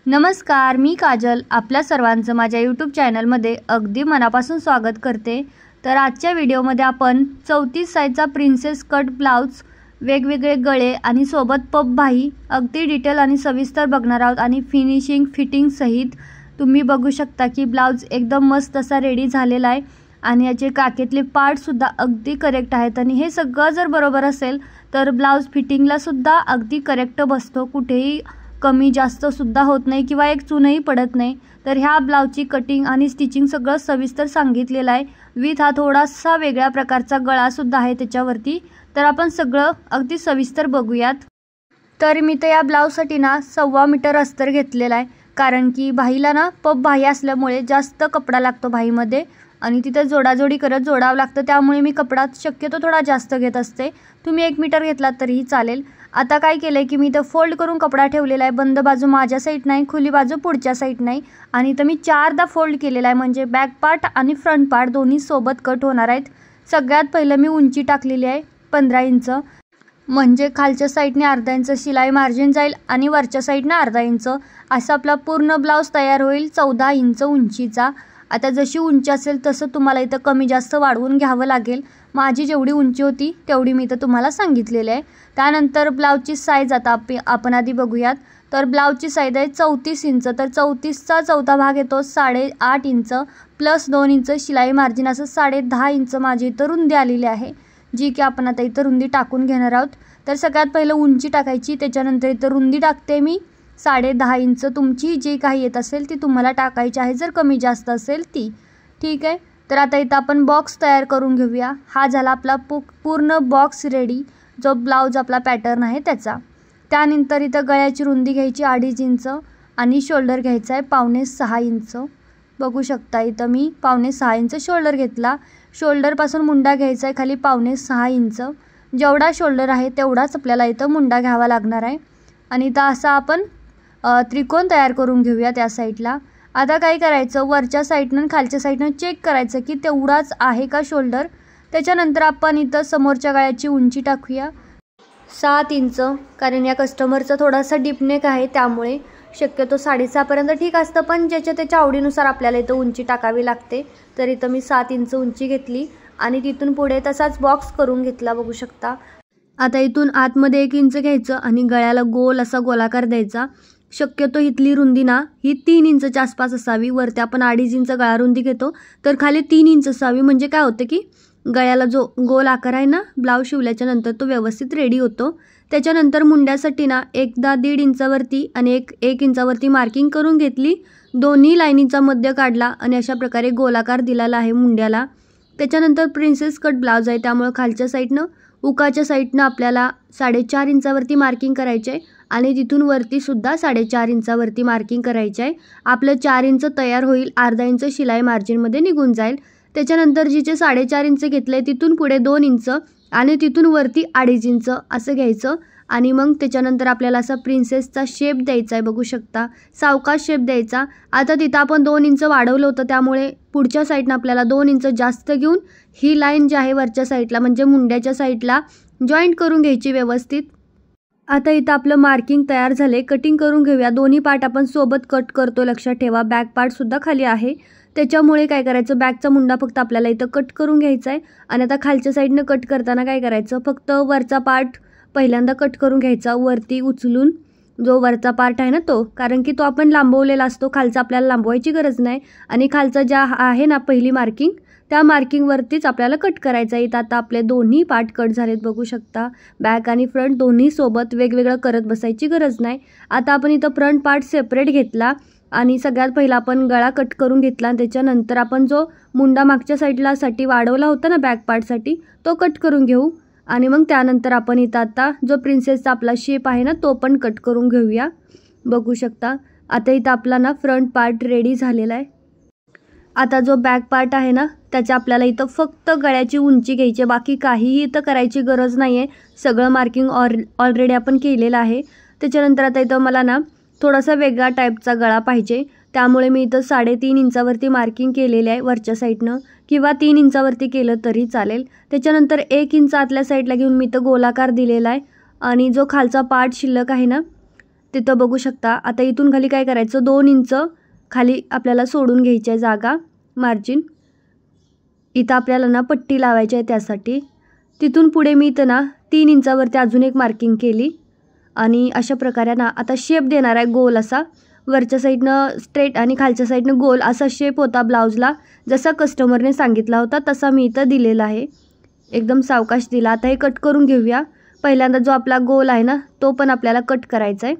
नमस्कार, मी काजल आपल्या सर्वांचं माझ्या यूट्यूब चॅनलमध्ये अगदी मनापासून स्वागत करते। तर आजच्या व्हिडिओमध्ये आपण 34 साईजचा प्रिन्सेस कट ब्लाउज, वेगवेगळे गळे आणि सोबत पफ बाही अगदी डिटेल आणि सविस्तर बघणार आहोत आणि फिनिशिंग फिटिंग सहित तुम्ही बघू शकता की ब्लाउज एकदम मस्त असा रेडी झालेला आहे आणि याचे काकेतले पार्ट सुद्धा अगदी करेक्ट आहेत आणि हे सगळं जर बरोबर असेल तर ब्लाउज फिटिंगला सुद्धा अगदी करेक्ट बसतो, कुठेही कमी जास्त सुद्धा होत नाही किंवा एक चूनही पडत नाही। तर ह्या ब्लाउजची कटिंग आणि स्टिचिंग सगळं सविस्तर सांगितलेलं आहे। विथ हा थोडासा वेगळ्या प्रकारचा गळा सुद्धा आहे त्याच्यावरती। तर आपण सगळं अगदी सविस्तर बघूयात। तर मी तर या ब्लाउजसाठी ना 1.25 मीटर अस्तर घेतलेला आहे, कारण की बाहीला ना पफ बाही असल्यामुळे जास्त कपडा लागतो बाहीमध्ये आणि तिथे जोडाजोडी करत जोडावं लागतं, त्यामुळे मी कपडा शक्यतो थोडा जास्त घेत असते। तुम्ही 1 मीटर घेतलात तरीही चालेल। आता काय केलं आहे की मी इथं फोल्ड करून कपडा ठेवलेला आहे, बंद बाजू माझ्या साईड नाही, खुली बाजू पुढच्या साईड नाही आणि इथं मी 4दा फोल्ड केलेला आहे, म्हणजे बॅक पार्ट आणि फ्रंट पार्ट दोन्ही सोबत कट होणार आहेत। सगळ्यात पहिलं मी उंची टाकलेली आहे 15 इंच, म्हणजे खालच्या साईडने अर्धा इंच शिलाई मार्जिन जाईल आणि वरच्या साईडने अर्धा इंच, असा आपला पूर्ण ब्लाउज तयार होईल 14 इंच उंचीचा। आता जशी उंची असेल तसं तुम्हाला इथं कमी जास्त वाढवून घ्यावं लागेल। माझी जेवढी उंची होती तेवढी मी इथं तुम्हाला सांगितलेली आहे। त्यानंतर ब्लाउजची साईज आता आपण आधी बघूयात। तर ब्लाउजची साईज आहे 34 इंच, तर 34चा चौथा भाग येतो 8.5 इंच प्लस 2 इंच शिलाई मार्जिन, असं 10.5 इंच माझी इथं रुंदी आलेली आहे, जी की आपण आता इथं रुंदी टाकून घेणार आहोत। तर सगळ्यात पहिलं उंची टाकायची, त्याच्यानंतर इथं रुंदी टाकते मी 10.5 इंच। तुमची जी काही येत असेल ती तुम्हाला टाकायची आहे, जर कमी जास्त असेल ती, ठीक आहे। तर आता इथं आपण बॉक्स तयार करून घेऊया। हा झाला आपला पूर्ण बॉक्स रेडी, जो ब्लाउज आपला पॅटर्न आहे त्याचा। त्यानंतर इथं गळ्याची रुंदी घ्यायची 2.5 इंच आणि शोल्डर घ्यायचा आहे 5.5-6 इंच। बघू शकता इथं मी 5.5-6 इंच शोल्डर घेतला। शोल्डरपासून मुंडा घ्यायचा आहे खाली 5.5-6 इंच, जेवढा शोल्डर आहे तेवढाच आपल्याला इथं मुंडा घ्यावा लागणार आहे। आणि इथं असा आपण त्रिकोण तयार करून घेऊया त्या साईडला। आता काय करायचं, वरच्या साईडनं आणि खालच्या साईडनं चेक करायचं की तेवढाच आहे का शोल्डर। त्याच्यानंतर आपण इथं समोरच्या गळ्याची उंची टाकूया 7 इंच, कारण या कस्टमरचा थोडासा डीप नेक आहे, त्यामुळे शक्यतो 6.5 पर्यंत ठीक असतं, पण ज्याच्या त्याच्या आवडीनुसार आपल्याला इथं उंची टाकावी लागते। तर इथं मी 7 इंच उंची घेतली आणि तिथून पुढे तसाच बॉक्स करून घेतला, बघू शकता। आता इथून आतमध्ये 1 इंच घ्यायचं आणि गळ्याला गोल असा गोलाकार द्यायचा। शक्यतो इथली रुंदी ना ही 3 इंचच्या आसपास असावी। वरती आपण 2.5 इंच गळा रुंदी घेतो, तर खाली 3 इंच असावी, म्हणजे काय होतं की गळ्याला जो गोल आकार आहे ना ब्लाउज शिवल्याच्या नंतर तो व्यवस्थित रेडी होतो। त्याच्यानंतर मुंड्यासाठी ना एकदा 1.5 इंचावरती आणि 1 इंचावरती मार्किंग करून घेतली, दोन्ही लाईनीचा मध्य काढला आणि अशा प्रकारे गोलाकार दिलेला आहे मुंड्याला। त्याच्यानंतर प्रिन्सेस कट ब्लाउज आहे, त्यामुळे खालच्या साईडनं उकाच्या साईडनं आपल्याला 4.5 इंचावरती मार्किंग करायचे आहे आणि तिथून वरती सुद्धा 4.5 इंचावरती मार्किंग करायचे आहे। आपलं 4 इंच तयार होईल, अर्धा इंच शिलाई मार्जिनमध्ये निघून जाईल। त्याच्यानंतर जिचे 4.5 इंच घेतले तिथून पुढे 2 इंच आणि तिथून वरती 2.5 इंच असं घ्यायचं आणि मग त्याच्यानंतर आपल्याला असा प्रिन्सेसचा शेप द्यायचा आहे, बघू शकता, सावकाश शेप द्यायचा। आता तिथं आपण 2 इंच वाढवलं होतं, त्यामुळे पुढच्या साईडनं आपल्याला 2 इंच जास्त घेऊन ही लाईन जी आहे वरच्या साईडला म्हणजे मुंड्याच्या साईडला जॉईंट करून घ्यायची व्यवस्थित। आता इथं आपलं मार्किंग तयार झाले, कटिंग करून घेऊया। दोन्ही पार्ट आपण सोबत कट करतो, लक्षात ठेवा। बॅक पार्ट सुद्धा खाली आहे, त्याच्यामुळे काय करायचं, बॅकचा मुंडा फक्त आपल्याला इथं कट करून घ्यायचा आहे आणि आता खालच्या साईडनं कट करताना काय करायचं, फक्त वरचा पार्ट पहिल्यांदा कट करून घ्यायचा, वरती उचलून जो वरचा पार्ट आहे ना तो, कारण की तो आपण लांबवलेला असतो, खालचा आपल्याला लांबवायची गरज नाही। आणि खालचा ज्या आहे ना पहिली मार्किंग, त्या मार्किंगवरतीच आपल्याला कट करायचं आहे। इथं आता आपले दोन्ही पार्ट कट झालेत, बघू शकता। बॅक आणि फ्रंट दोन्ही सोबत वेगवेगळं करत बसायची गरज नाही। आता आपण इथं फ्रंट पार्ट सेपरेट घेतला आणि सगळ्यात पहिला आपण गळा कट करून घेतला, त्याच्यानंतर आपण जो मुंडा मागच्या साईडला साठी वाढवला होता ना बॅक पार्टसाठी, तो कट करून घेऊ आणि मग त्यानंतर आपण इथं आता जो प्रिन्सेसचा आपला शेप आहे ना तो पण कट करून घेऊया, बघू शकता। आता इथं आपला ना फ्रंट पार्ट रेडी झालेला आहे। आता जो बॅक पार्ट आहे ना त्याच्या आपल्याला इथं फक्त गळ्याची उंची घ्यायची, बाकी काहीही इथं करायची गरज नाही आहे, सगळं मार्किंग ऑलरेडी आपण केलेलं आहे। त्याच्यानंतर आता इथं मला ना थोडासा वेगळा टाईपचा गळा पाहिजे, त्यामुळे मी इथं 3.5 इंचावरती मार्किंग केलेले आहे वरच्या साईडनं, किंवा 3 इंचावरती केलं तरी चालेल। त्याच्यानंतर 1 इंच आतल्या साईडला घेऊन मी इथं गोलाकार दिलेला आहे आणि जो खालचा पार्ट शिल्लक आहे ना तिथं बघू शकता. आता इथून खाली काय करायचं, 2 इंच खाली आपल्याला सोडून घ्यायची आहे जागा, मार्जिन. इथं आपल्याला ना पट्टी लावायची आहे त्यासाठी. तिथून पुढे मी इथं ना 3 इंचावरती अजून एक मार्किंग केली आणि अशा प्रकारे ना आता शेप देणार आहे गोल असा. वरच्या साईडनं स्ट्रेट आणि खालच्या साईडनं गोल असा शेप होता ब्लाऊजला. जसा कस्टमरने सांगितला होता तसा मी इथं दिलेला आहे. एकदम सावकाश दिला. आता हे कट करून घेऊया. पहिल्यांदा जो आपला गोल आहे ना तो पण आपल्याला कट करायचा आहे.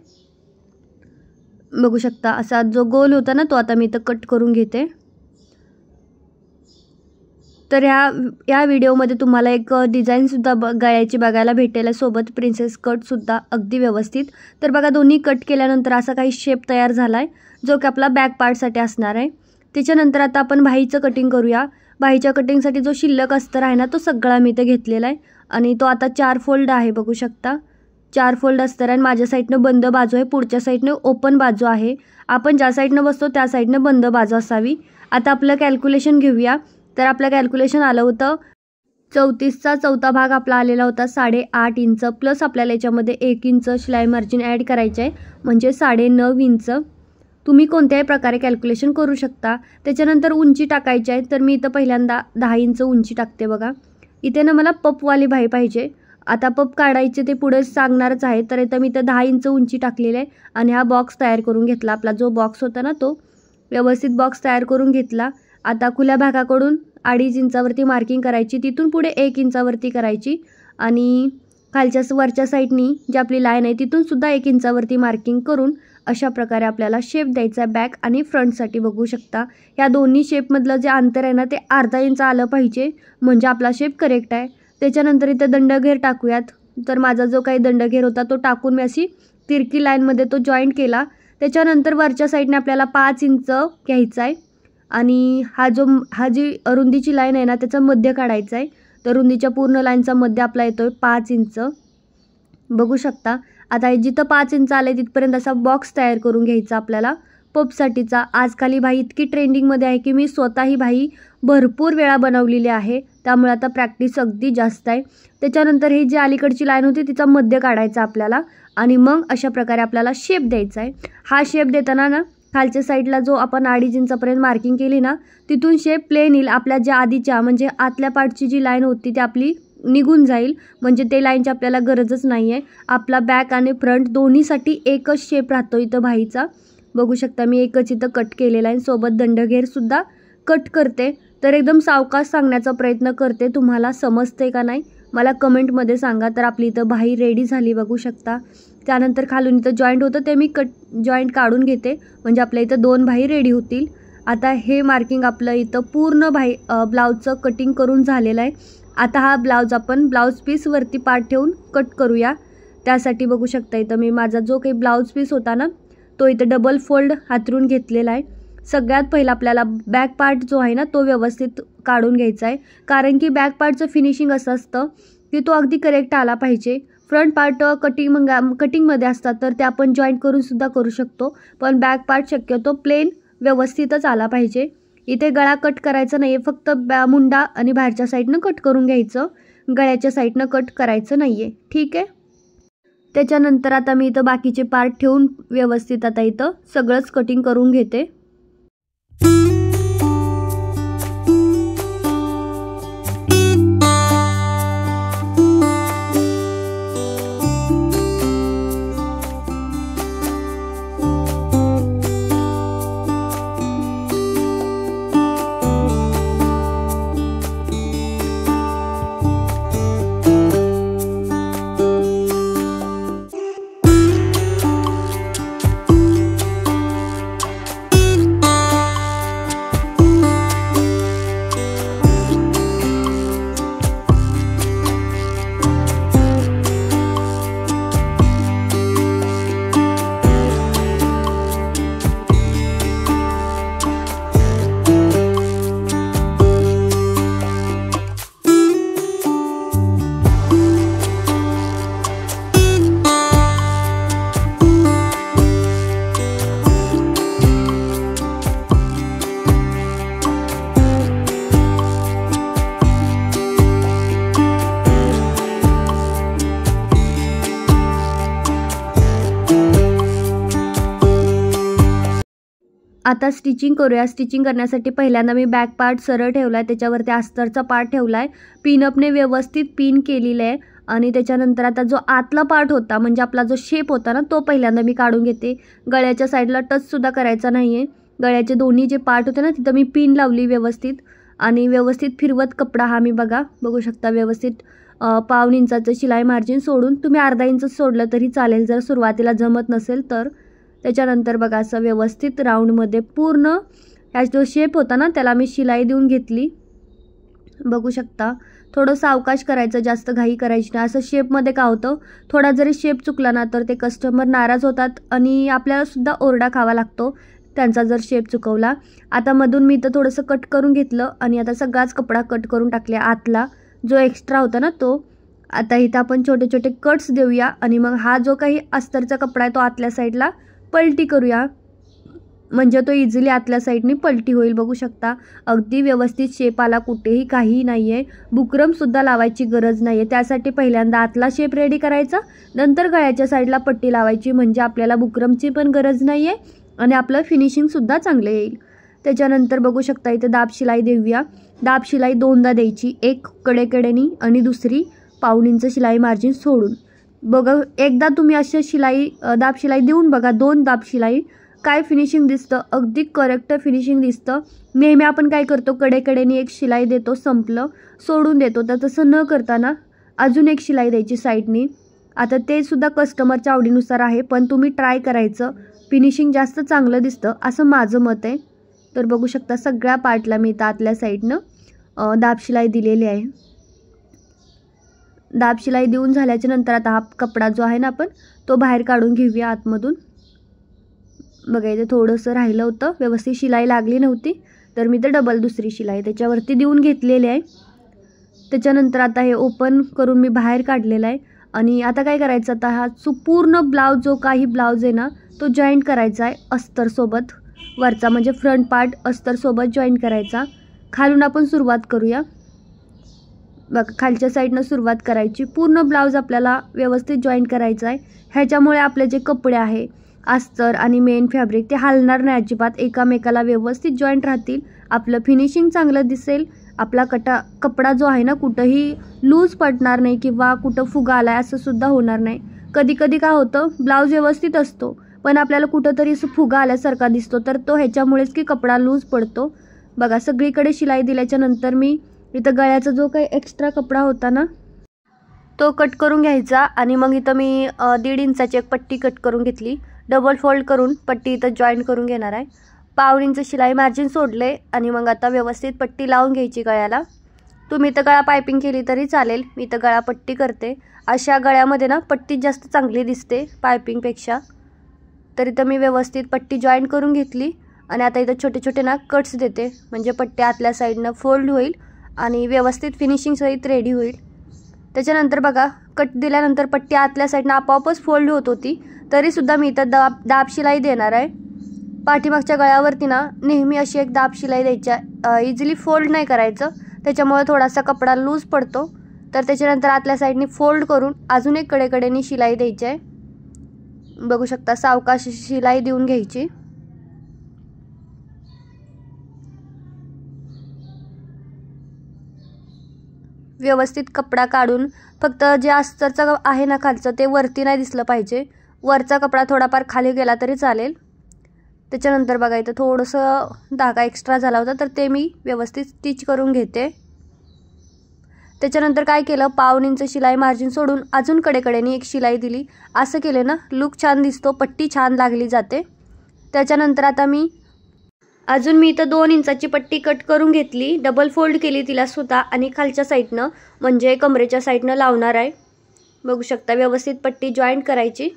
बघू शकता असा जो गोल होता ना तो आता मी इथं कट करून घेते. तर या व्हिडिओमध्ये तुम्हाला एक डिझाईनसुद्धा गळ्याची बघायला भेटेल, सोबत प्रिन्सेस कटसुद्धा अगदी व्यवस्थित. तर बघा दोन्ही कट केल्यानंतर असा काही शेप तयार झाला आहे जो की आपला बॅक पार्टसाठी असणार आहे. त्याच्यानंतर आता आपण बाहीचं कटिंग करूया. बाहीच्या कटिंगसाठी जो शिल्लक अस्तर आहे ना तो सगळा मी इथं घेतलेला आहे आणि तो आता 4 फोल्ड आहे. बघू शकता 4 फोल्ड अस्तर आहे. माझ्या साईडनं बंद बाजू आहे, पुढच्या साईडनं ओपन बाजू आहे. आपण ज्या साईडनं बसतो त्या साईडनं बंद बाजू असावी. आता आपलं कॅल्क्युलेशन घेऊया. तर आपलं कॅल्क्युलेशन आलं होतं 34चा चौथा भाग आपला आलेला होता 8.5 इंच, प्लस आपल्याला याच्यामध्ये 1 इंच शिलाई मार्जिन ॲड करायचे आहे म्हणजे 9.5 इंच. तुम्ही कोणत्याही प्रकारे कॅल्क्युलेशन करू शकता. त्याच्यानंतर उंची टाकायची आहे. तर मी इथं पहिल्यांदा 10 इंच उंची टाकते. बघा इथे ना मला पपवाली बाही पाहिजे. आता पप काढायचे ते पुढे सांगणारच आहे. तर इथं मी इथं 10 इंच उंची टाकलेली आहे आणि हा बॉक्स तयार करून घेतला. आपला जो बॉक्स होता ना तो व्यवस्थित बॉक्स तयार करून घेतला. आता खुल्या भागाकडून 2.5 इंचावरती मार्किंग करायची, तिथून पुढे 1 इंचावरती करायची आणि खालच्या वरच्या साईडनी जी आपली लाईन आहे तिथून सुद्धा 1 इंचावरती मार्किंग करून अशा प्रकारे आपल्याला शेप द्यायचा आहे बॅक आणि फ्रंटसाठी. बघू शकता या दोन्ही शेपमधलं जे अंतर आहे ना ते अर्धा इंच आलं पाहिजे म्हणजे आपला शेप करेक्ट आहे. त्याच्यानंतर इथं दंडघेर टाकूयात. तर माझा जो काही दंडघेर होता तो टाकून मी अशी तिरकी लाईनमध्ये तो जॉईंट केला. त्याच्यानंतर वरच्या साईडने आपल्याला 5 इंच घ्यायचा आहे आणि हा जी रुंदीची लाईन आहे ना त्याचा मध्य काढायचा आहे. तर रुंदीच्या पूर्ण लाईनचा मध्य आपला येतोय 5 इंच. बघू शकता आता जिथं 5 इंच आले तिथपर्यंत असा बॉक्स तयार करून घ्यायचा आपल्याला पपसाठीचा. आजकाल ही बाही इतकी ट्रेंडिंगमध्ये आहे की मी स्वतः ही बाही भरपूर वेळा बनवलेली आहे, त्यामुळे आता प्रॅक्टिस अगदी जास्त आहे. त्याच्यानंतर ही जी अलीकडची लाईन होती तिचा मध्य काढायचा आपल्याला आणि मग अशा प्रकारे आपल्याला शेप द्यायचा आहे. हा शेप देताना ना खालच्या साईडला जो आपण 2.5 इंचापर्यंत मार्किंग केली ना तिथून शेप प्लेन येईल. आपल्या ज्या आधीच्या म्हणजे आतल्या पार्टची जी लाईन होती ती आपली निघून जाईल म्हणजे ते लाईनची आपल्याला गरजच नाही आहे. आपला बॅक आणि फ्रंट दोन्हीसाठी एकच शेप राहतो इथं बाहीचा. बघू शकता मी एकच इथं कट केलेला आहे, सोबत दंडघेरसुद्धा कट करते. तर एकदम सावकाश सांगण्याचा प्रयत्न करते. तुम्हाला समजते का नाही मला कमेंटमध्ये सांगा. तर आपली इथं बाही रेडी झाली बघू शकता. त्यानंतर खालून इथं जॉईंट होतं ते मी जॉईंट काढून घेते म्हणजे आपल्या इथं 2 बाही रेडी होतील. आता हे मार्किंग आपलं इथं पूर्ण ब्लाऊजचं कटिंग करून झालेलं आहे. आता हा ब्लाऊज आपण ब्लाऊज पीसवरती पार्ट ठेवून कट करूया. त्यासाठी बघू शकता इथं मी माझा जो काही ब्लाऊज पीस होता ना तो इथं डबल फोल्ड हातरून घेतलेला आहे. सगळ्यात पहिला आपल्याला बॅक पार्ट जो आहे ना तो व्यवस्थित काढून घ्यायचा आहे, कारण की बॅक पार्टचं फिनिशिंग असं असतं की तो अगदी करेक्ट आला पाहिजे. फ्रंट पार्ट कटिंगमध्ये असतात तर ते आपण जॉईंट करूनसुद्धा करू शकतो, पण बॅक पार्ट शक्यतो प्लेन व्यवस्थितच आला पाहिजे. इथे गळा कट करायचा नाही आहे, फक्त मुंडा आणि बाहेरच्या साईडनं कट करून घ्यायचं, गळ्याच्या साईडनं कट करायचं नाही आहे. ठीक आहे. त्याच्यानंतर आता मी इथं बाकीचे पार्ट ठेवून व्यवस्थित आता इथं सगळंच कटिंग करून घेते. आता स्टिचिंग करूया। स्टिचिंग करण्यासाठी पहिल्यांदा मी बॅक पार्ट सरळ ठेवला आहे, त्याच्यावरती अस्तरचा पार्ट ठेवला आहे, पिनअपने व्यवस्थित पिन केलेलं आहे आणि त्याच्यानंतर आता जो आतला पार्ट होता म्हणजे आपला जो शेप होता ना तो पहिल्यांदा मी काढून घेते। गळ्याच्या साईडला टचसुद्धा करायचा नाही आहे। गळ्याचे दोन्ही जे पार्ट होते ना तिथं मी पिन लावली व्यवस्थित आणि व्यवस्थित फिरवत कपडा हा मी बघू शकता व्यवस्थित 1.5 इंचाचं शिलाई मार्जिन सोडून, तुम्ही अर्धा इंच सोडलं तरी चालेल जर सुरुवातीला जमत नसेल तर। त्याच्यानंतर बघा असं व्यवस्थित राऊंडमध्ये पूर्ण हा जो शेप होता ना त्याला मी शिलाई देऊन घेतली। बघू शकता थोडं सावकाश करायचं, जास्त घाई करायची नाही। असं शेपमध्ये काय होतं, थोडा जरी शेप चुकला ना तर ते कस्टमर नाराज होतात आणि आपल्याला सुद्धा ओरडा खावा लागतो त्यांचा जर शेप चुकवला। आता मधून मी तर थोडंसं कट करून घेतलं आणि आता सगळाच कपडा कट करून टाकले, आतला जो एक्स्ट्रा होता ना तो। आता इथं आपण छोटे छोटे कट्स देऊया आणि मग हा जो काही अस्तरचा कपडा आहे तो आतल्या साईडला पलटी करूया, म्हणजे तो इझिली आतल्या साईडनी पलटी होईल। बघू शकता अगदी व्यवस्थित शेप आला, कुठेही काही नाही आहे, बुकरमसुद्धा लावायची गरज नाही आहे। त्यासाठी पहिल्यांदा आतला शेप रेडी करायचा, नंतर गळ्याच्या साईडला पट्टी लावायची, म्हणजे आपल्याला बुकरमची पण गरज नाही आहे आणि आपलं फिनिशिंगसुद्धा चांगलं येईल। त्याच्यानंतर बघू शकता इथे दाब शिलाई देऊया। दाब शिलाई 2दा द्यायची, एक कडेकडेनी आणि दुसरी 1.5 इंच शिलाई मार्जिन सोडून। बघा एकदा तुम्ही अशी शिलाई दाब शिलाई देऊन बघा, 2 दाब शिलाई, काय फिनिशिंग दिसतं, अगदी करेक्ट फिनिशिंग दिसतं। नेहमी आपण काय करतो कडेकडेनी एक शिलाई देतो, संपलं सोडून देतो, तर तसं न करताना अजून एक शिलाई द्यायची साईडनी। आता ते सुद्धा कस्टमरच्या आवडीनुसार आहे, पण तुम्ही ट्राय करायचं, फिनिशिंग जास्त चांगलं दिसतं असं माझं मत आहे। तर बघू शकता सगळ्या पार्टला मी इथं आतल्या साईडनं दाब शिलाई दिलेली आहे। दाब शिलाई देऊन झाल्याच्या नंतर आता हा कपडा जो आहे ना आपण तो बाहेर काढून घेऊया आतमधून। बघा इथे थोडंसं राहिलं होतं, व्यवस्थित शिलाई लागली नव्हती तर मी ते डबल दुसरी शिलाई त्याच्यावरती देऊन घेतलेली आहे। त्याच्यानंतर आता हे ओपन करून मी बाहेर काढलेलं आहे आणि आता काय करायचं, आता हा पूर्ण ब्लाऊज जो काही ब्लाऊज आहे ना तो जॉईंट करायचा आहे अस्तरसोबत, वरचा म्हणजे फ्रंट पार्ट अस्तरसोबत जॉईंट करायचा। खालून आपण सुरुवात करूया, बघा खालच्या साईडनं सुरुवात करायची, पूर्ण ब्लाऊज आपल्याला व्यवस्थित जॉईंट करायचा आहे। ह्याच्यामुळे आपले जे कपडे आहे अस्तर आणि मेन फॅब्रिक ते हलणार नाही अजिबात, एकामेकाला व्यवस्थित जॉईंट राहतील, आपलं फिनिशिंग चांगलं दिसेल, आपला कपडा जो आहे ना कुठंही लूज पडणार नाही किंवा कुठं फुगा आला आहे असं सुद्धा होणार नाही। कधी कधी काय होतं ब्लाऊज व्यवस्थित असतो पण आपल्याला कुठंतरी असं फुगा आल्यासारखा दिसतो, तर तो ह्याच्यामुळेच की कपडा लूज पडतो। बघा सगळीकडे शिलाई दिल्याच्या नंतर मी इथं गळ्याचा जो काही एक्स्ट्रा कपडा होता ना तो कट करून घ्यायचा आणि मग इथं मी 1.5 इंचाची एक पट्टी कट करून घेतली, डबल फोल्ड करून पट्टी इथं जॉईंट करून घेणार आहे। 1.5 इंच शिलाई मार्जिन सोडले आणि मग आता व्यवस्थित पट्टी लावून घ्यायची गळ्याला। तुम्ही इथं गळा पायपिंग केली तरी चालेल, मी इथं गळा पट्टी करते। अशा गळ्यामध्ये ना पट्टी जास्त चांगली दिसते पायपिंगपेक्षा। तर इथं मी व्यवस्थित पट्टी जॉईंट करून घेतली आणि आता इथं छोटे छोटे ना कट्स देते, म्हणजे पट्टी आतल्या साईडनं फोल्ड होईल आणि व्यवस्थित फिनिशिंग सहित रेडी होईल। त्याच्यानंतर बघा कट दिल्यानंतर पट्टी आतल्या साईडनं आपोआपच फोल्ड होत होती, तरीसुद्धा मी इथं दाब शिलाई देणार आहे। पाठीमागच्या गळ्यावरती ना नेहमी अशी एक दाब शिलाई द्यायच्या, इझिली फोल्ड नाही करायचं, त्याच्यामुळे थोडासा कपडा लूज पडतो। तर त्याच्यानंतर आतल्या साईडनी फोल्ड करून अजून एक कडेकडेनी शिलाई द्यायची आहे। बघू शकता सावकाश शिलाई देऊन घ्यायची। व्यवस्थित कपडा काढून फक्त जे अस्तरचं आहे ना खालचं ते वरती नाही दिसलं पाहिजे, वरचा कपडा थोडाफार खाली गेला तरी चालेल। त्याच्यानंतर बघा इथं थोडंसं धागा एक्स्ट्रा झाला होता तर ते मी व्यवस्थित स्टिच करून घेते। त्याच्यानंतर काय केलं 1.5 इंच शिलाई मार्जिन सोडून अजून कडेकडेनी एक शिलाई दिली, असं केलं ना लुक छान दिसतो, पट्टी छान लागली जाते। त्याच्यानंतर आता मी इथं 2 इंचाची पट्टी कट करून घेतली, डबल फोल्ड केली तिला सुद्धा आणि खालच्या साईडनं म्हणजे कमरेच्या साईडनं लावणार आहे। बघू शकता व्यवस्थित पट्टी जॉईंट करायची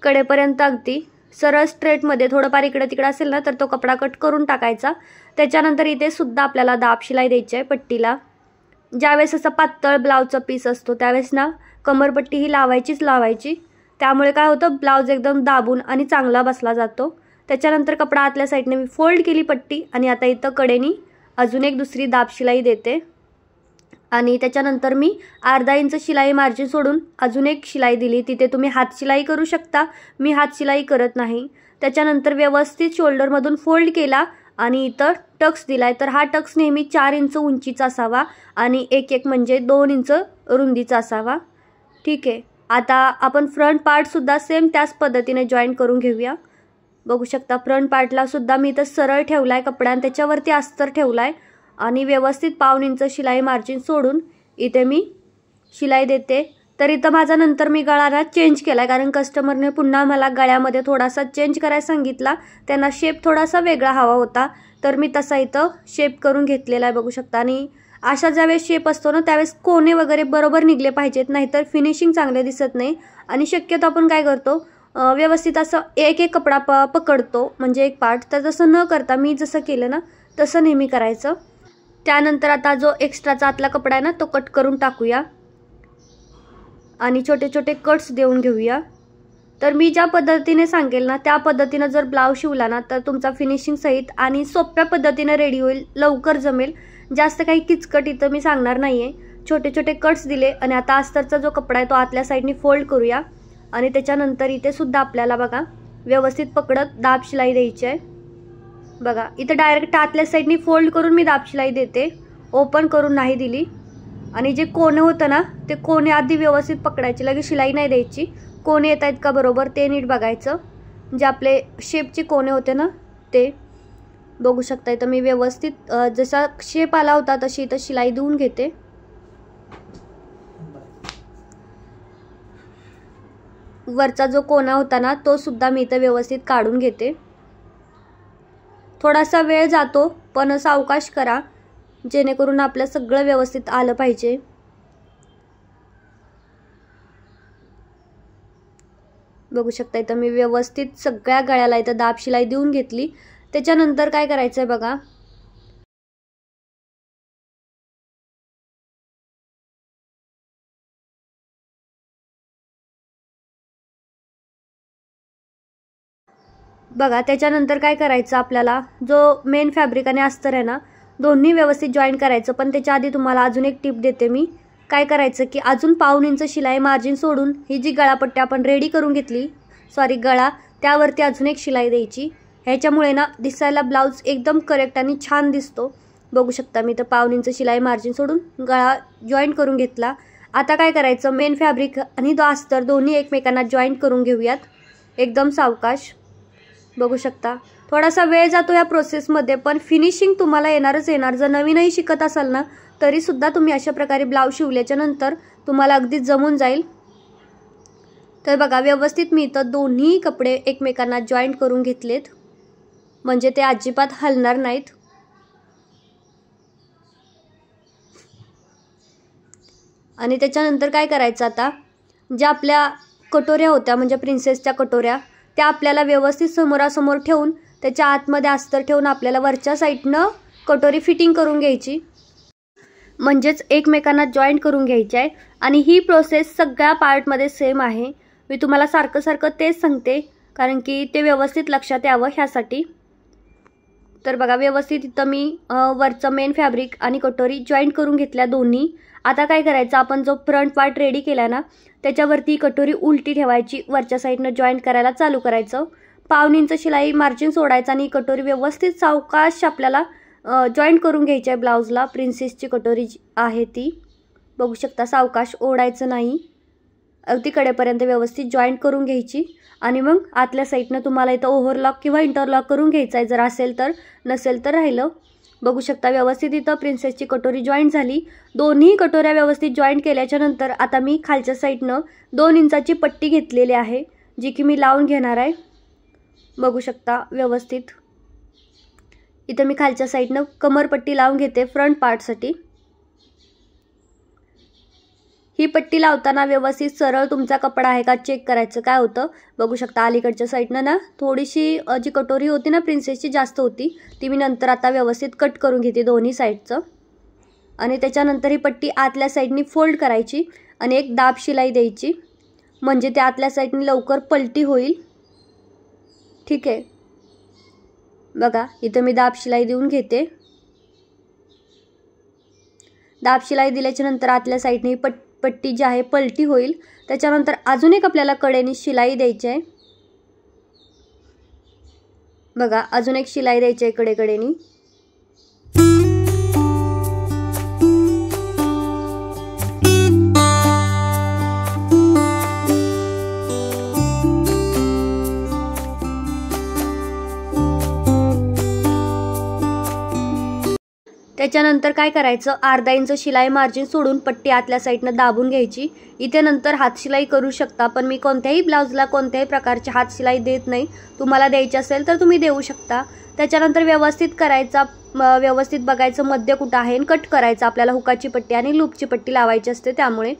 कडेपर्यंत, अगदी सरळ स्ट्रेटमध्ये, थोडंफार इकडे तिकडे असेल ना तर तो कपडा कट करून टाकायचा। त्याच्यानंतर इथे सुद्धा आपल्याला दाब शिलाई द्यायची आहे पट्टीला। ज्यावेळेस असं पातळ ब्लाऊजचा पीस असतो त्यावेळेस ना कमरपट्टी ही लावायची, त्यामुळे काय होतं ब्लाऊज एकदम दाबून आणि चांगला बसला जातो। त्याच्यानंतर कपडा आतल्या साईडने मी फोल्ड केली पट्टी आणि आता इथं कडेनी अजून एक दुसरी दाब शिलाई देते आणि त्याच्यानंतर मी अर्धा इंच शिलाई मार्जिन सोडून अजून एक शिलाई दिली, तिथे तुम्ही हात शिलाई करू शकता, मी हात शिलाई करत नाही। त्याच्यानंतर व्यवस्थित शोल्डरमधून फोल्ड केला आणि इथं टक्स दिलाय। तर हा टक्स नेहमी 4 इंच उंचीचा असावा आणि एक म्हणजे 2 इंच रुंदीचा असावा। ठीक आहे, आता आपण फ्रंट पार्ट सुद्धा सेम त्याच पद्धतीने जॉईन करून घेऊया। बघू शकता फ्रंट पार्टला सुद्धा मी इथं सरळ ठेवलाय कपडा आणि त्याच्यावरती अस्तर ठेवलाय आणि व्यवस्थित 1/2 इंच शिलाई मार्जिन सोडून इथे मी शिलाई देते। तर इथं माझा नंतर मी गळा चेंज केलाय, कारण कस्टमरने पुन्हा मला गळ्यामध्ये थोडासा चेंज करायला सांगितला, त्यांना शेप थोडासा वेगळा हवा होता, तर मी तसा इथं शेप करून घेतलेला आहे। बघू शकता, आणि अशा ज्यावेळेस शेप असतो ना त्यावेळेस कोणे वगैरे बरोबर निघले पाहिजेत, नाहीतर फिनिशिंग चांगले दिसत नाही। आणि शक्यतो आपण काय करतो, व्यवस्थित असं एक कपडा पकडतो म्हणजे एक पार्ट, तर तसं न करता मी जसं केलं ना तसं नेहमी करायचं। त्यानंतर आता जो एक्स्ट्राचा आतला कपडा आहे ना तो कट करून टाकूया आणि छोटे छोटे कट्स देऊन घेऊया। तर मी ज्या पद्धतीने सांगेल ना त्या पद्धतीने जर ब्लाउज शिवला ना तर तुमचा फिनिशिंग सहित आणि सोप्या पद्धतीने रेडी होईल, लवकर जमेल। जास्त काही किचकट इथं मी सांगणार नाहीये। छोटे छोटे कट्स दिले आणि आता अस्तरचा जो कपडा आहे तो आतल्या साईडनी फोल्ड करूया आणि त्याच्यानंतर इथे सुद्धा आपल्याला बघा व्यवस्थित पकडत दाब शिलाई द्यायची आहे। बघा इथे डायरेक्ट आतल्या साईडनी फोल्ड करून मी दाब शिलाई देते, ओपन करून नाही दिली। आणि जे कोणे होतं ना ते कोणे आधी व्यवस्थित पकडायचे, लगेच शिलाई नाही द्यायची। कोणे येत आहेत का बरोबर ते नीट बघायचं, जे आपले शेपचे कोणे होते ना ते। बघू शकता इथं मी व्यवस्थित जसा शेप आला होता तशी इथं शिलाई देऊन घेते। वरचा जो कोना होता ना तो सुद्धा मी इथं व्यवस्थित काढून घेते। थोडासा वेळ जातो पण सावकाश करा, जेणेकरून आपलं सगळं व्यवस्थित आलं पाहिजे। बघू शकता इथं मी व्यवस्थित सगळ्या गळ्याला इथं दाब शिलाई देऊन घेतली। त्याच्यानंतर काय करायचंय बघा, त्याच्यानंतर काय करायचं आपल्याला, जो मेन फॅब्रिक आणि अस्तर आहे ना दोन्ही व्यवस्थित जॉईन करायचं। पण त्याच्या आधी तुम्हाला अजून एक टिप देते मी, काय करायचं की अजून 1/2 इंच शिलाई मार्जिन सोडून ही जी गळापट्टी आपण रेडी करून घेतली, गळा, त्यावरती अजून एक शिलाई द्यायची। ह्याच्यामुळे ना दिसायला ब्लाउज एकदम करेक्ट आणि छान दिसतो। बघू शकता मी तर 1/2 इंच शिलाई मार्जिन सोडून गळा जॉईन करून घेतला। आता काय करायचं, मेन फॅब्रिक आणि तो अस्तर दोन्ही एकमेकांना जॉईन करून घेऊयात एकदम सावकाश। बघू शकता थोडासा वेळ जातो या प्रोसेसमध्ये, पण फिनिशिंग तुम्हाला येणारच येणार। जर नवीनही शिकत असाल ना तरी सुद्धा तुम्ही अशा प्रकारे ब्लाउज शिवल्याच्या नंतर तुम्हाला अगदी जमून जाईल। तर बघा व्यवस्थित मी इथं दोन्ही कपडे एकमेकांना जॉईंट करून घेतलेत, म्हणजे ते अजिबात हलणार नाहीत। आणि त्याच्यानंतर काय करायचं, आता ज्या आपल्या कटोऱ्या होत्या म्हणजे प्रिन्सेसच्या कटोऱ्या, त्या आपल्याला व्यवस्थित समोरासमोर ठेवून त्याच्या आतमध्ये अस्तर ठेवून आपल्याला वरच्या साईडनं कटोरी फिटिंग करून घ्यायची, म्हणजेच एकमेकांना जॉईंट करून घ्यायची आहे। आणि ही प्रोसेस सगळ्या पार्टमध्ये सेम आहे। मी तुम्हाला सारखं तेच सांगते, कारण की ते व्यवस्थित लक्षात यावं ह्यासाठी। तर बघा व्यवस्थित इथं मी वरचं मेन फॅब्रिक आणि कटोरी जॉईंट करून घेतल्या दोन्ही। आता काय करायचं, आपण जो फ्रंट पार्ट रेडी केला ना त्याच्यावरती कटोरी उलटी ठेवायची, वरच्या साईडनं जॉईंट करायला चालू करायचं। 1/2 इंच शिलाई मार्जिन सोडायचं आणि कटोरी व्यवस्थित सावकाश आपल्याला जॉईंट करून घ्यायची आहे ब्लाउजला। प्रिन्सेसची कटोरी आहे ती, बघू शकता सावकाश ओढायचं नाही, अगदी कडेपर्यंत व्यवस्थित जॉईंट करून घ्यायची। आणि मग आतल्या साईडनं तुम्हाला इथं ओव्हरलॉक किंवा इंटरलॉक करून घ्यायचं आहे, जर असेल तर, नसेल तर राहिलं। बघू शकता व्यवस्थित इथं प्रिन्सेसची कटोरी जॉईंट झाली। दोन्ही कटोऱ्या व्यवस्थित जॉईंट केल्याच्या नंतर आता मी खालच्या साईडनं 2 इंचाची पट्टी घेतलेली आहे, जी की मी लावून घेणार आहे। बघू शकता व्यवस्थित इथं मी खालच्या साईडनं कमरपट्टी लावून घेते फ्रंट पार्टसाठी। ही पट्टी लावताना व्यवस्थित सरळ तुमचा कपडा आहे का चेक करायचं। काय होतं बघू शकता, अलीकडच्या साईडनं ना थोडीशी जी कटोरी होती ना प्रिन्सेसची जास्त होती, ती मी नंतर आता व्यवस्थित कट करून घेते दोन्ही साईडचं। आणि त्याच्यानंतर ही पट्टी आतल्या साईडनी फोल्ड करायची आणि एक दाब शिलाई द्यायची, म्हणजे ते आतल्या साईडनी लवकर पलटी होईल। ठीक आहे, बघा इथं मी दाब शिलाई देऊन घेते। दाब शिलाई दिल्याच्या नंतर आतल्या साईडनी पट्टी जी आहे पलटी होईल। त्याच्यानंतर अजून एक आपल्याला कडेने शिलाई द्यायची आहे। बघा अजून एक शिलाई द्यायची आहे कडेकडेनी। त्याच्यानंतर काय करायचं, अर्धा इंच शिलाई मार्जिन सोडून पट्टी आतल्या साईडनं दाबून घ्यायची। इथे नंतर हात शिलाई करू शकता, पण मी कोणत्याही ब्लाउजला कोणत्याही प्रकारची हात शिलाई देत नाही। तुम्हाला द्यायची असेल तर तुम्ही देऊ शकता। त्याच्यानंतर व्यवस्थित करायचा, व्यवस्थित बघायचं मध्य कुठं आहे आणि कट करायचं। आपल्याला हुकाची पट्टी आणि लूपची पट्टी लावायची असते, त्यामुळे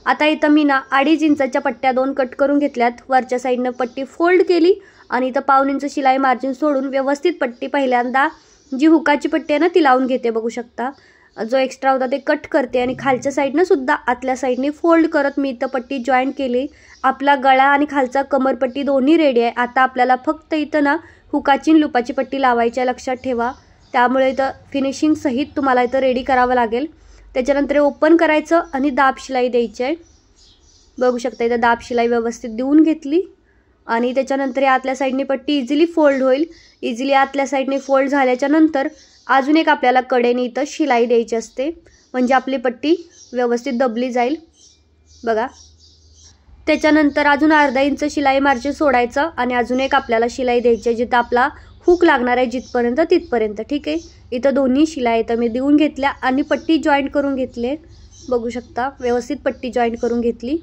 आता इथं मी ना 2.5 इंचाच्या पट्ट्या 2 कट करून घेतल्यात। वरच्या साईडनं पट्टी फोल्ड केली आणि इथं 1/2 इंच शिलाई मार्जिन सोडून व्यवस्थित पट्टी पहिल्यांदा जी हुकाची पट्टी आहे ना ती लावून घेते। बघू शकता जो एक्स्ट्रा होता ते कट करते आणि खालच्या साईडनं सुद्धा आतल्या साईडने फोल्ड करत मी इथं पट्टी जॉईंट केली। आपला गळा आणि खालचा कमरपट्टी दोन्ही रेडी आहे। आता आपल्याला फक्त इथं ना हुकाची आणि लुपाची पट्टी लावायची आहे, लक्षात ठेवा। त्यामुळे इथं फिनिशिंग सहित तुम्हाला इथं रेडी करावं लागेल। त्याच्यानंतर ओपन करायचं आणि दाब शिलाई द्यायची आहे। बघू शकता इथं दाब शिलाई व्यवस्थित देऊन घेतली आणि त्याच्यानंतर आतल्या साईडने पट्टी इझिली फोल्ड होईल। इझिली आतल्या साईडने फोल्ड झाल्याच्या नंतर अजून एक आपल्याला कडेने इथं शिलाई द्यायची असते, म्हणजे आपली पट्टी व्यवस्थित दबली जाईल। बघा त्याच्यानंतर अजून अर्धा इंच शिलाई मार्जिन सोडायचं आणि अजून एक आपल्याला शिलाई द्यायची आहे, जिथं आपला हुक लागणार आहे जिथपर्यंत तिथपर्यंत। ठीक आहे, इथं दोन्ही शिलाई इथं मी देऊन घेतल्या आणि पट्टी जॉईंट करून घेतले। बघू शकता व्यवस्थित पट्टी जॉईंट करून घेतली।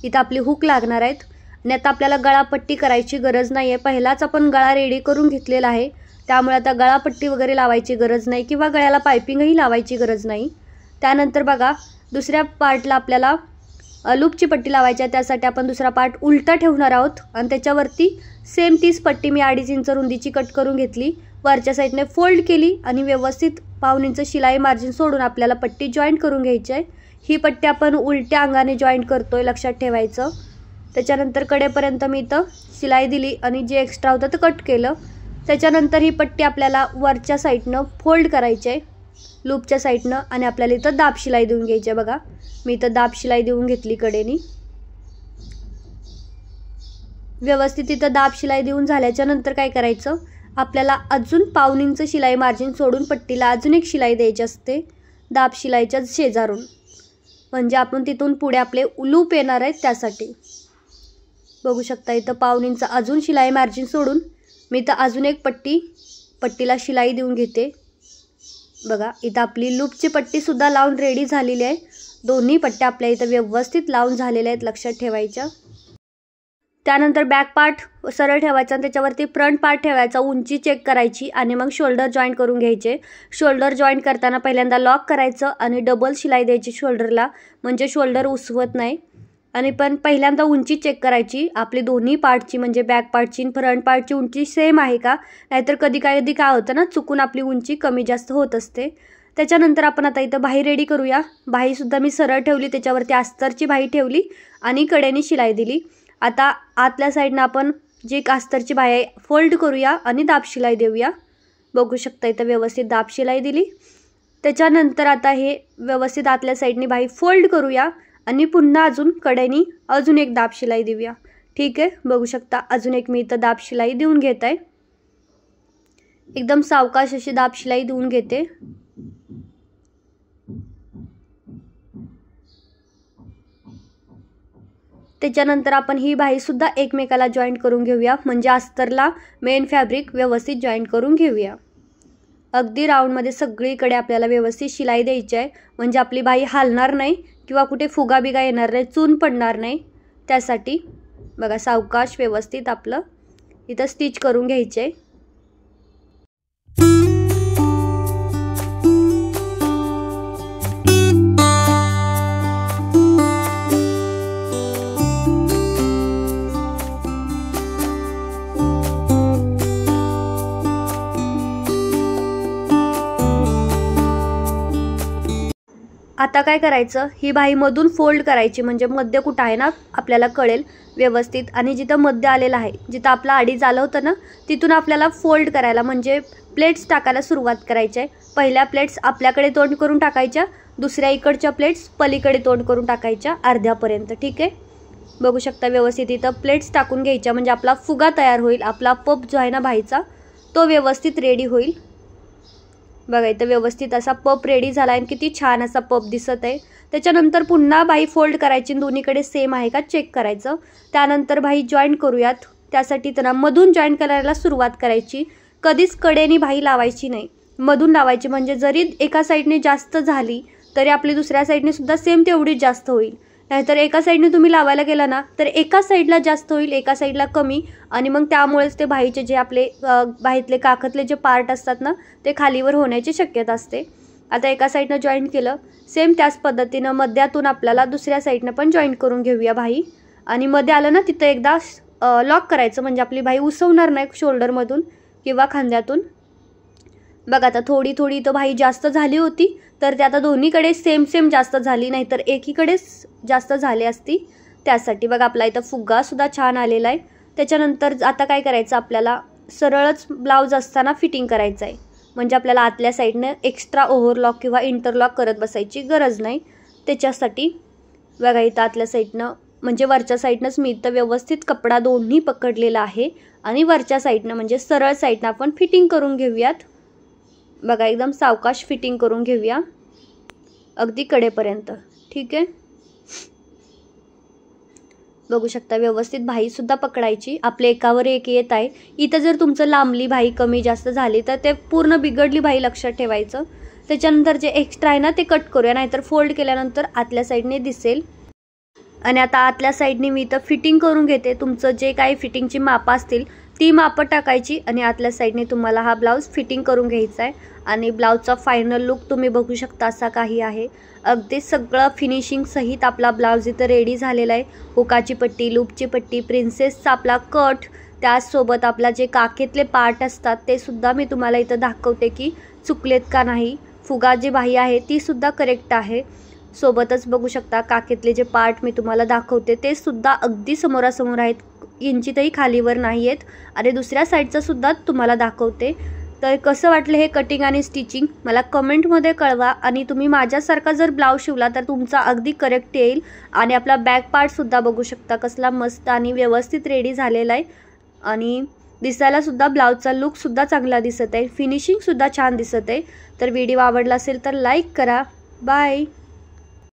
इथं आपली हुक लागणार आहेत आणि आता आपल्याला गळापट्टी करायची गरज नाही आहे। पहिलाच आपण गळा रेडी करून घेतलेला आहे, त्यामुळे आता गळापट्टी वगैरे लावायची गरज नाही किंवा गळ्याला पायपिंगही लावायची गरज नाही। त्यानंतर बघा दुसऱ्या पार्टला आपल्याला लूपची पट्टी लावायची आहे। त्यासाठी आपण दुसरा पार्ट उलटा ठेवणार आहोत आणि त्याच्यावरती सेम 30 पट्टी मी 2.5 इंच रुंदीची कट करून घेतली। वरच्या साईडने फोल्ड केली आणि व्यवस्थित 1/2 इंच शिलाई मार्जिन सोडून आपल्याला पट्टी जॉईंट करून घ्यायची आहे। ही पट्टी आपण उलट्या अंगाने जॉईंट करतोय, लक्षात ठेवायचं। त्याच्यानंतर कडेपर्यंत मी इथं शिलाई दिली आणि जे एक्स्ट्रा होतं ते कट केलं। त्याच्यानंतर ही पट्टी आपल्याला वरच्या साईडनं फोल्ड करायची आहे लूपच्या साईडनं आणि आपल्याला इथं दाब शिलाई देऊन घ्यायची आहे। बघा मी इथं दाब शिलाई देऊन घेतली कडेनी। व्यवस्थित इथं दाब शिलाई देऊन झाल्याच्या नंतर काय करायचं, आपल्याला अजून 1/2 इंच शिलाई मार्जिन सोडून पट्टीला अजून एक शिलाई द्यायची असते दाब शिलाईच्या शेजारून, म्हणजे आपण तिथून पुढे आपले लूप येणार आहेत त्यासाठी। बघू शकता इथं 1/2 इंच अजून शिलाई मार्जिन सोडून मी इथं अजून एक पट्टीला शिलाई देऊन घेते। बघा इथं आपली लूपची पट्टीसुद्धा लावून रेडी झालेली आहे। दोन्ही पट्ट्या आपल्या इथं व्यवस्थित लावून झालेल्या आहेत, लक्षात ठेवायच्या। त्यानंतर बॅक पार्ट सरळ ठेवायचा आणि त्याच्यावरती फ्रंट पार्ट ठेवायचा, उंची चेक करायची आणि मग शोल्डर जॉईंट करून घ्यायचे। शोल्डर जॉईंट करताना पहिल्यांदा लॉक करायचं आणि डबल शिलाई द्यायची शोल्डरला, म्हणजे शोल्डर उसवत नाही। आणि पण पहिल्यांदा उंची चेक करायची आपली दोन्ही पार्टची, म्हणजे बॅक पार्टची आणि फ्रंट पार्टची उंची सेम आहे का, नाहीतर कधी काय होतं ना चुकून आपली उंची कमी जास्त होत असते। त्याच्यानंतर आपण आता इथं बाही रेडी करूया। बाहीसुद्धा मी सरळ ठेवली, त्याच्यावरती अस्तरची बाही ठेवली आणि कडेने शिलाई दिली। आता आतल्या साईडनं आपण जी अस्तरची बाही आहे फोल्ड करूया आणि दाब शिलाई देऊया। बघू शकता इथं व्यवस्थित दाब शिलाई दिली। त्याच्यानंतर आता हे व्यवस्थित आतल्या साईडनी बाही फोल्ड करूया आणि पुन्हा अजून कडेनी अजून एक दाब शिलाई देऊया। ठीक आहे, बघू शकता अजून एक मी इथं दाब शिलाई देऊन घेत आहे। एकदम सावकाश अशी दाब शिलाई देऊन घेते। त्याच्यानंतर आपण ही बाहीसुद्धा एकमेकाला जॉईंट करून घेऊया, म्हणजे अस्तरला मेन फॅब्रिक व्यवस्थित जॉईंट करून घेऊया। अगदी राऊंडमध्ये सगळीकडे आपल्याला व्यवस्थित शिलाई द्यायची आहे, म्हणजे आपली बाही हलणार नाही किंवा कुठे फुगा बिगा येणार नाही, चून पडणार नाही। त्यासाठी बघा सावकाश व्यवस्थित आपलं इथं स्टिच करून घ्यायचे। आता काय करायचं, ही बाही मधून फोल्ड करायची, म्हणजे मध्य कुठं आहे ना आपल्याला कळेल व्यवस्थित। आणि जिथं मध्य आलेलं आहे, जिथं आपला अडीच आलं होतं ना, तिथून आपल्याला फोल्ड करायला, म्हणजे प्लेट्स टाकायला सुरुवात करायची आहे। पहिल्या प्लेट्स आपल्याकडे तोंड करून टाकायच्या, दुसऱ्या इकडच्या प्लेट्स पलीकडे तोंड करून टाकायच्या अर्ध्यापर्यंत। ठीक आहे, बघू शकता व्यवस्थित इथं प्लेट्स टाकून घ्यायच्या, म्हणजे आपला फुगा तयार होईल, आपला पप जो आहे ना बाहीचा तो व्यवस्थित रेडी होईल। बघा इथं व्यवस्थित असा पप रेडी झाला आहे, किती छान असा पप दिसत आहे। त्याच्यानंतर पुन्हा बाही फोल्ड करायची, दोन्हीकडे सेम आहे का चेक करायचं। त्यानंतर बाही जॉईंट करूयात। त्यासाठी त्यांना मधून जॉईंट करायला सुरुवात करायची, कधीच कडेने बाही लावायची नाही, मधून लावायची, म्हणजे जरी एका साईडने जास्त झाली तरी आपली दुसऱ्या साईडने सुद्धा सेम तेवढीच जास्त होईल। नाहीतर एका साईडने तुम्ही लावायला गेला ना तर एका साईडला जास्त होईल, एका साईडला कमी, आणि मग त्यामुळेच ते बाहीचे जे आपले बाहीतले काखातले जे पार्ट असतात ना ते खालीवर होण्याची शक्यता असते। आता एका साईडनं जॉईंट केलं, सेम त्याच पद्धतीनं मध्यातून आपल्याला दुसऱ्या साईडनं पण जॉईंट करून घेऊया बाही। आणि मध्ये आलं ना तिथं एकदा लॉक करायचं, म्हणजे आपली बाही उसवणार नाही शोल्डरमधून किंवा खांद्यातून। बघा आता थोडी थोडी इथं बाही जास्त झाली होती तर ते आता दोन्हीकडे सेम सेम जास्त झाली, नाहीतर एकीकडेच जास्त झाली असती, त्यासाठी बघा आपला इथं फुगासुद्धा छान आलेला आहे। त्याच्यानंतर आता काय करायचं, आपल्याला सरळच ब्लाऊज असताना फिटिंग करायचं आहे, म्हणजे आपल्याला आतल्या साईडनं एक्स्ट्रा ओव्हरलॉक किंवा इंटरलॉक करत बसायची गरज नाही। त्याच्यासाठी बघा इथं आतल्या साईडनं म्हणजे वरच्या साईडनंच मी इथं व्यवस्थित कपडा दोन्ही पकडलेला आहे, आणि वरच्या साईडनं म्हणजे सरळ साईडनं आपण फिटिंग करून घेऊयात। बघा एकदम सावकाश फिटिंग करून घेऊया अगदी कडेपर्यंत, ठीक आहे। बघू शकता व्यवस्थित बाही सुद्धा पकडायची, आपले एकावर एक येत आहे। इथं जर तुमचं लांबली बाही कमी जास्त झाली तर ते पूर्ण बिघडली बाही लक्षात ठेवायचं। त्याच्यानंतर जे एक्स्ट्रा आहे ना ते कट करूया, नाहीतर फोल्ड केल्यानंतर आतल्या साईडने दिसेल। आणि आता आतल्या साईडने मी इथं फिटिंग करून घेते, तुमचं जे काही फिटिंगची मापं असतील ती मापं टाकायची, आणि आतल्या साईडने तुम्हाला हा ब्लाऊज फिटिंग करून घ्यायचा आहे। आणि ब्लाऊजचा फायनल लुक तुम्ही बघू शकता असा काही आहे, अगदी सगळं फिनिशिंग सहित आपला ब्लाऊज इथं रेडी झालेला आहे। हुकाची पट्टी, लूपची पट्टी, प्रिन्सेसचा आपला कट, त्याचसोबत आपला जे काखेतले पार्ट असतात ते सुद्धा मी तुम्हाला इथं दाखवते की चुकलेत का नाही। फुगा जी बाही आहे ती सुद्धा करेक्ट आहे, सोबतच बघू शकता काखेतले जे पार्ट मी तुम्हाला दाखवते ते सुद्धा अगदी समोरासमोर आहेत, इंचीतही खालीवर नाही आहेत। आणि दुसऱ्या साईडचं सुद्धा तुम्हाला दाखवते। तर कसं वाटलं हे कटिंग आणि स्टिचिंग मला कमेंटमध्ये कळवा, आणि तुम्ही माझ्यासारखा जर ब्लाऊज शिवला तर तुमचा अगदी करेक्ट येईल। आणि आपला बॅक पार्टसुद्धा बघू शकता कसला मस्त आणि व्यवस्थित रेडी झालेला आहे, आणि दिसायला सुद्धा ब्लाऊजचा लुकसुद्धा चांगला दिसत आहे, फिनिशिंगसुद्धा छान दिसत आहे। तर व्हिडिओ आवडला असेल तर लाईक करा। बाय।